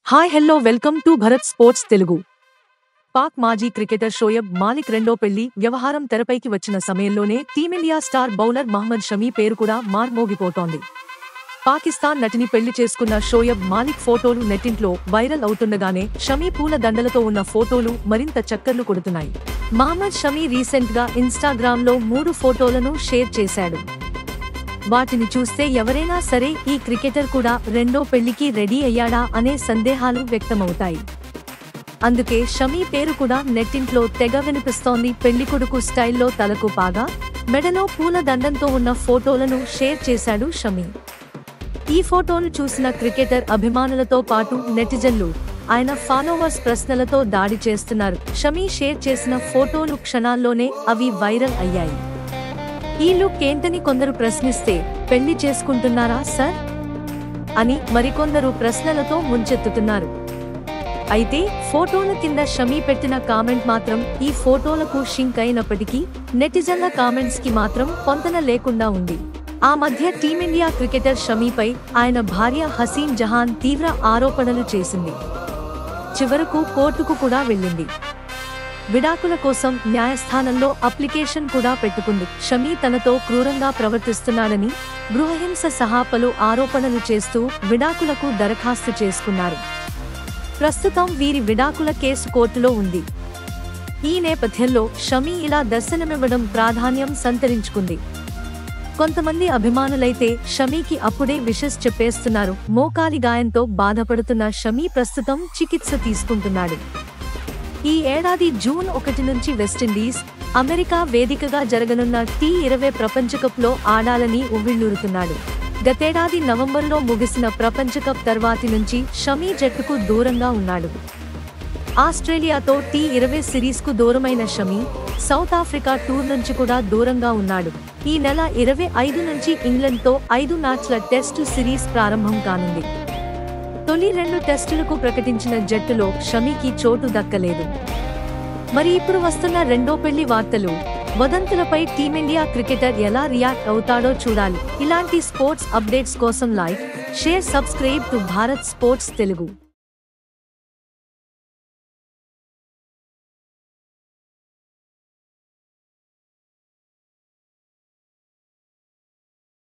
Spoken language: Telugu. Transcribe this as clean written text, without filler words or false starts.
Hi hello welcome to Bharat sports Telugu. Pak మాజీ క్రికెటర్ షోయబ్ మాలిక్ రెండో పెళ్లి వ్యవహారం తెరపైకి వచ్చిన సమయంలోనే team India star bowler Mohammed Shami పేరు కూడా మార్మోగిపోతోంది. పాకిస్తాన్ నటిని పెళ్లి చేసుకున్న షోయబ్ మాలిక్ ఫోటోలు నెట్టింట్లో వైరల్ అవుతుండగానే షమీ పూల దండలతో ఉన్న ఫోటోలు మరింత చక్కర్లు కొడుతున్నాయి. మహ్మద్ షమీ రీసెంట్ గా ఇన్స్టాగ్రామ్ లో 3 ఫోటోలను షేర్ చేశాడు. వాటిని చూస్తే ఎవరైనా సరే ఈ క్రికెటర్ కూడా రెండో పెళ్లికి రెడీ అయ్యాడా అనే సందేహాలు వ్యక్తమవుతాయి. అందుకే షమీ పేరు కూడా నెట్టింట్లో తెగ వినిపిస్తోంది. పెళ్లికొడుకు స్టైల్లో తలకు పాగా, మెడలో పూల దండంతో ఉన్న ఫోటోలను షేర్ చేశాడు షమీ. ఈ ఫోటోలు చూసిన క్రికెటర్ అభిమానులతో పాటు నెటిజన్లు, ఆయన ఫాలోవర్స్ ప్రశ్నలతో దాడి చేస్తున్నారు. షమీ షేర్ చేసిన ఫోటోలు క్షణాల్లోనే అవి వైరల్ అయ్యాయి. ఈ లుక్ ఏంటని కొందరు ప్రశ్నిస్తే, పెళ్లి చేసుకుంటున్నారా సార్ అని మరికొందరు ప్రశ్నలతో ముంచెత్తుతున్నారు. అయితే ఫోటోల కింద షమీ పెట్టిన కామెంట్ మాత్రం ఈ ఫోటోలకు షింక్ అయినప్పటికీ నెటిజన్ల కామెంట్స్ కి మాత్రం పొంతన లేకుండా ఉంది. ఆ మధ్య టీమిండియా క్రికెటర్ షమీపై ఆయన భార్య హసీన్ జహాన్ తీవ్ర ఆరోపణలు చేసింది. చివరకు కోర్టుకు కూడా వెళ్ళింది. విడాకుల కోసం న్యాయస్థానంలో అప్లికేషన్ కూడా పెట్టుకుంది. షమీ తనతో క్రూరంగా ప్రవర్తిస్తున్నాడని, గృహహింస సహా పలు ఆరోపణలు చేస్తూ విడాకులకు దరఖాస్తు చేసుకున్నారు. ప్రస్తుతం వీరి విడాకుల కేసు కోర్టులో ఉంది. ఈ నేపథ్యంలో షమీ ఇలా దర్శనమివ్వడం ప్రాధాన్యం సంతరించుకుంది. కొంతమంది అభిమానులైతే షమీకి అప్పుడే విషెస్ చెప్పేస్తున్నారు. మోకాలి గాయంతో బాధపడుతున్న షమీ ప్రస్తుతం చికిత్స తీసుకుంటున్నాడు. ఈ ఏడాది జూన్ 1 నుంచి వెస్టిండీస్, అమెరికా వేదికగా జరగనున్న T20 ప్రపంచకప్లో ఆడాలని ఉవ్విళ్లూరుతున్నాడు. గతేడాది నవంబర్లో ముగిసిన ప్రపంచకప్ తర్వాతి నుంచి షమీ జట్టుకు దూరంగా ఉన్నాడు. ఆస్ట్రేలియాతో T20 సిరీస్కు దూరమైన షమీ సౌత్ ఆఫ్రికా టూర్ నుంచి కూడా దూరంగా ఉన్నాడు. ఈ నెల 25 నుంచి ఇంగ్లండ్తో 5 మ్యాచ్ల టెస్టు సిరీస్ ప్రారంభం కానుంది. తొలి 2 టెస్టులకు ప్రకటించిన జట్టులో షమీకి చోటు దక్కలేదు. మరి ఇప్పుడు వస్తున్న రెండో పెళ్లి వార్తలు, వదంతులపై టీమిండియా క్రికెటర్ ఎలా రియాక్ట్ అవుతాడో చూడాలి. ఇలాంటి స్పోర్ట్స్ అప్డేట్స్ కోసం like, share, subscribe to Bharat sports Telugu.